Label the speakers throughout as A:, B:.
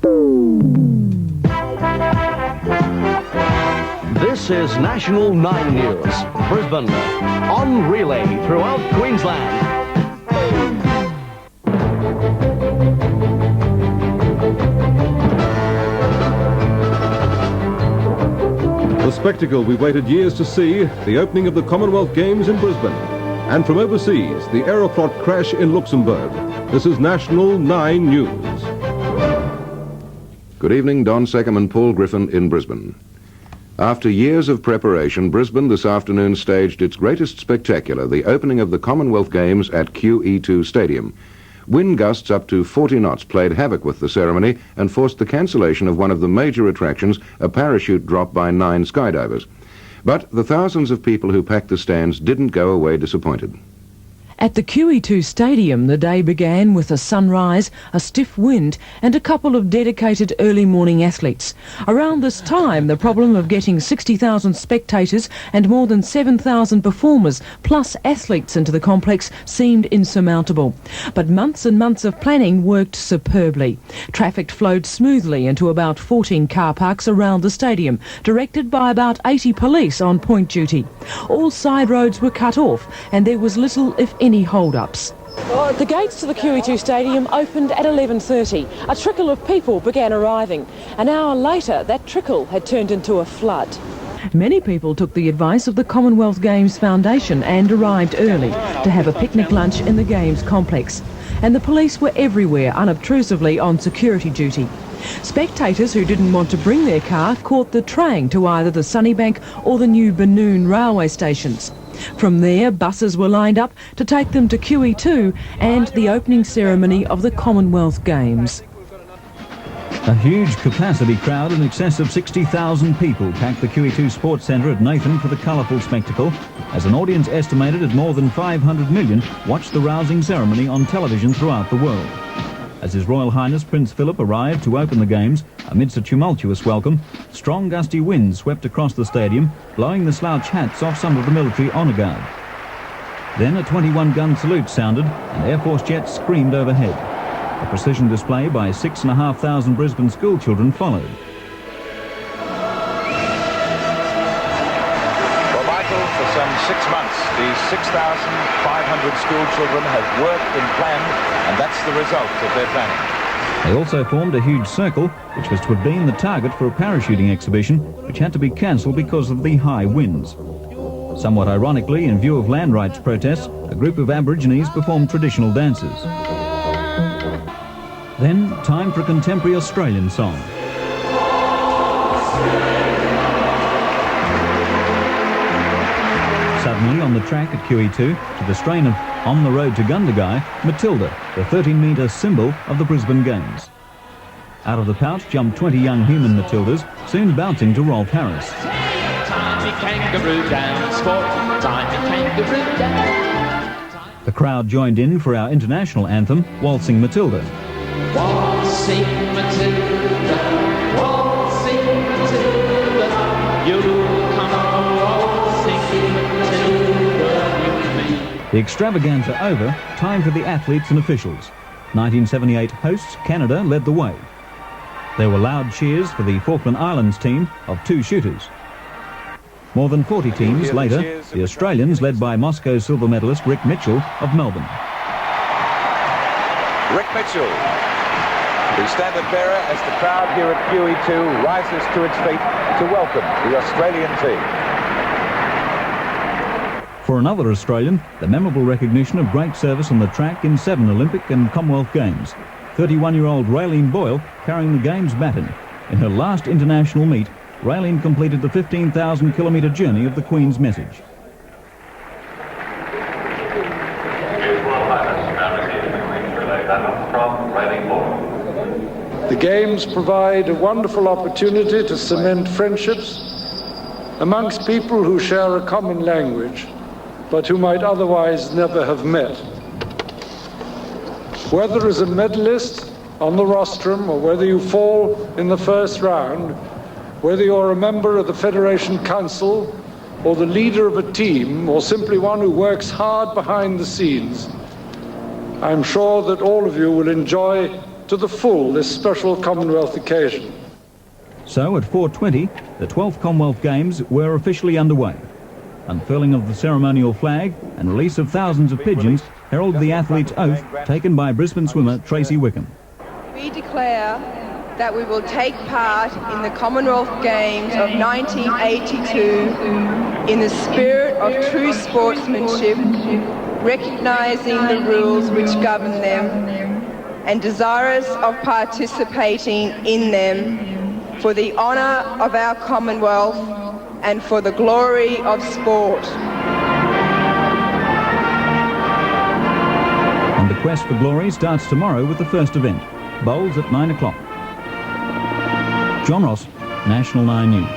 A: This is National 9 News, Brisbane, on relay throughout Queensland.
B: The spectacle we waited years to see, the opening of the Commonwealth Games in Brisbane. And from overseas, the Aeroflot crash in Luxembourg. This is National 9 News.
C: Good evening, Don Seccombe and Paul Griffin in Brisbane. After years of preparation, Brisbane this afternoon staged its greatest spectacular, the opening of the Commonwealth Games at QE2 Stadium. Wind gusts up to 40 knots played havoc with the ceremony and forced the cancellation of one of the major attractions, a parachute drop by 9 skydivers. But the thousands of people who packed the stands didn't go away disappointed.
D: At the QE2 Stadium, the day began with a sunrise, a stiff wind and a couple of dedicated early morning athletes. Around this time, the problem of getting 60,000 spectators and more than 7,000 performers plus athletes into the complex seemed insurmountable. But months and months of planning worked superbly. Traffic flowed smoothly into about 14 car parks around the stadium, directed by about 80 police on point duty. All side roads were cut off and there was little, if any, hold-ups. The gates to the QE2 Stadium opened at 11:30. A trickle of people began arriving. An hour later, that trickle had turned into a flood. Many people took the advice of the Commonwealth Games Foundation and arrived early to have a picnic lunch in the Games complex. And the police were everywhere, unobtrusively on security duty. Spectators who didn't want to bring their car caught the train to either the Sunnybank or the new Banoon railway stations. From there, buses were lined up to take them to QE2 and the opening ceremony of the Commonwealth Games.
E: A huge capacity crowd in excess of 60,000 people packed the QE2 Sports Centre at Nathan for the colourful spectacle, as an audience estimated at more than 500 million watched the rousing ceremony on television throughout the world. As His Royal Highness Prince Philip arrived to open the Games, amidst a tumultuous welcome, strong gusty winds swept across the stadium, blowing the slouch hats off some of the military honour guard. Then a 21-gun salute sounded and Air Force jets screamed overhead. A precision display by 6,500 Brisbane schoolchildren followed.
F: Well, Michael, for some 6 months, these 6,500 schoolchildren have worked and planned, and that's the result of their planning.
E: They also formed a huge circle, which was to have been the target for a parachuting exhibition, which had to be cancelled because of the high winds. Somewhat ironically, in view of land rights protests, a group of Aborigines performed traditional dances. Then, time for a contemporary Australian song. Suddenly, on the track at QE2, to the strain of On the Road to Gundagai, Matilda, the 13-metre symbol of the Brisbane Games. Out of the pouch jumped 20 young human Matildas, soon bouncing to Rolf Harris.
G: Kangaroo down, sport time, Kangaroo down.
E: The crowd joined in for our international anthem, Waltzing Matilda.
G: Waltzing Matilda, waltzing Matilda, you come waltzing Matilda with me.
E: The extravaganza over, time for the athletes and officials. 1978 hosts Canada led the way. There were loud cheers for the Falkland Islands team of 2 shooters. More than 40 teams later, the Australians led by Moscow silver medalist Rick Mitchell of Melbourne.
F: Rick Mitchell, the standard bearer as the crowd here at QE2 rises to its feet to welcome the Australian team.
E: For another Australian, the memorable recognition of great service on the track in 7 Olympic and Commonwealth Games. 31-year-old Raylene Boyle carrying the Games baton. In her last international meet, Raylene completed the 15,000-kilometre journey of the Queen's message.
H: The Games provide a wonderful opportunity to cement friendships amongst people who share a common language, but who might otherwise never have met. Whether as a medalist on the rostrum or whether you fall in the first round, whether you're a member of the Federation Council or the leader of a team or simply one who works hard behind the scenes, I'm sure that all of you will enjoy to the full this special Commonwealth occasion.
E: So at 4:20, the 12th Commonwealth Games were officially underway. Unfurling of the ceremonial flag and release of thousands of pigeons heralded the athlete's oath taken by Brisbane swimmer Tracy Wickham.
I: We declare that we will take part in the Commonwealth Games of 1982 in the spirit of true sportsmanship, recognising the rules which govern them and desirous of participating in them for the honour of our Commonwealth and for the glory of sport.
E: And the quest for glory starts tomorrow with the first event, bowls at 9 o'clock. John Ross, National 9 News.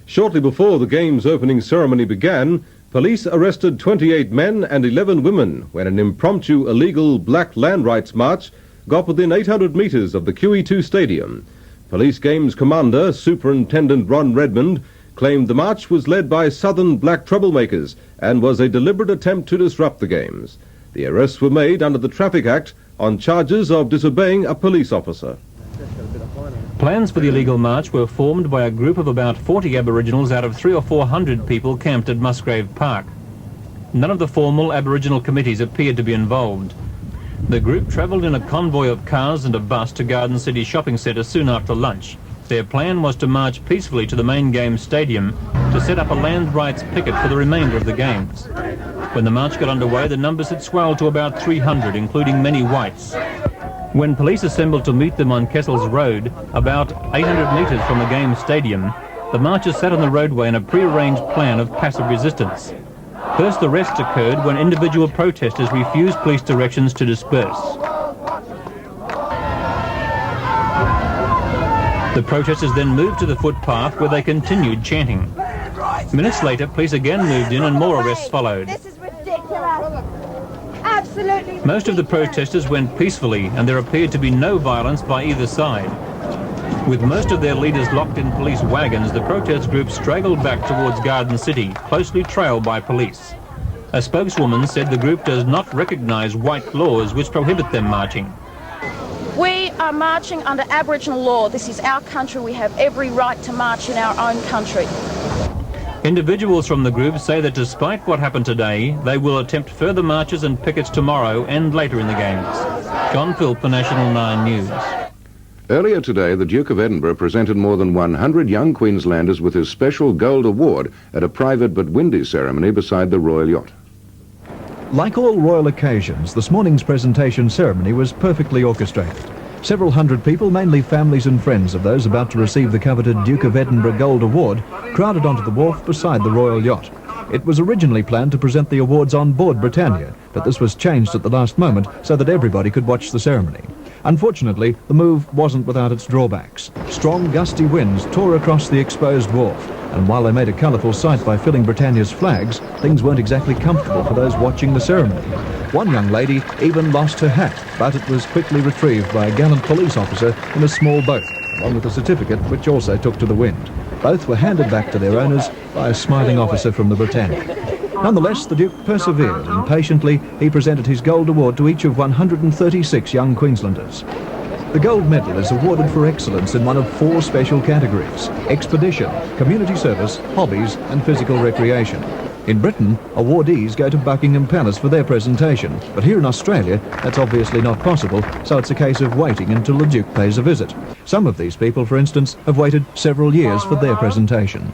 B: Shortly before the Games opening ceremony began, police arrested 28 men and 11 women when an impromptu illegal black land rights march got within 800 metres of the QE2 stadium. Police Games Commander, Superintendent Ron Redmond, claimed the march was led by southern black troublemakers and was a deliberate attempt to disrupt the Games. The arrests were made under the Traffic Act on charges of disobeying a police officer.
J: Plans for the illegal march were formed by a group of about 40 Aboriginals out of 300 or 400 people camped at Musgrave Park. None of the formal Aboriginal committees appeared to be involved. The group travelled in a convoy of cars and a bus to Garden City Shopping Centre soon after lunch. Their plan was to march peacefully to the main Games stadium to set up a land rights picket for the remainder of the Games. When the march got underway, the numbers had swelled to about 300, including many whites. When police assembled to meet them on Kessel's Road, about 800 metres from the Games stadium, the marchers sat on the roadway in a pre-arranged plan of passive resistance. First arrests occurred when individual protesters refused police directions to disperse. The protesters then moved to the footpath where they continued chanting. Minutes later, police again moved in and more arrests followed.
K: This is ridiculous. Absolutely.
J: Most of the protesters went peacefully and there appeared to be no violence by either side. With most of their leaders locked in police wagons, the protest group straggled back towards Garden City, closely trailed by police. A spokeswoman said the group does not recognise white laws which prohibit them marching.
K: We are marching under Aboriginal law. This is our country. We have every right to march in our own country.
J: Individuals from the group say that despite what happened today, they will attempt further marches and pickets tomorrow and later in the Games. John Philp for National 9 News.
C: Earlier today, the Duke of Edinburgh presented more than 100 young Queenslanders with his special Gold Award at a private but windy ceremony beside the Royal Yacht.
L: Like all royal occasions, this morning's presentation ceremony was perfectly orchestrated. Several hundred people, mainly families and friends of those about to receive the coveted Duke of Edinburgh Gold Award, crowded onto the wharf beside the Royal Yacht. It was originally planned to present the awards on board Britannia, but this was changed at the last moment so that everybody could watch the ceremony. Unfortunately, the move wasn't without its drawbacks. Strong, gusty winds tore across the exposed wharf, and while they made a colourful sight by filling Britannia's flags, things weren't exactly comfortable for those watching the ceremony. One young lady even lost her hat, but it was quickly retrieved by a gallant police officer in a small boat, along with a certificate which also took to the wind. Both were handed back to their owners by a smiling officer from the Britannia. Nonetheless, the Duke persevered, and patiently he presented his Gold Award to each of 136 young Queenslanders. The Gold Medal is awarded for excellence in one of 4 special categories: expedition, community service, hobbies and physical recreation. In Britain, awardees go to Buckingham Palace for their presentation, but here in Australia, that's obviously not possible, so it's a case of waiting until the Duke pays a visit. Some of these people, for instance, have waited several years for their presentation.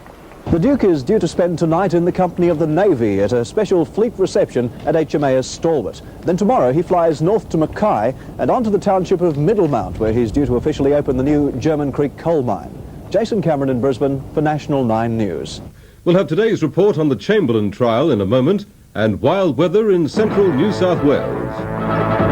M: The Duke is due to spend tonight in the company of the Navy at a special fleet reception at HMAS Stalwart. Then tomorrow he flies north to Mackay and on to the township of Middlemount, where he's due to officially open the new German Creek coal mine. Jason Cameron in Brisbane for National 9 News.
B: We'll have today's report on the Chamberlain trial in a moment, and wild weather in central New South Wales.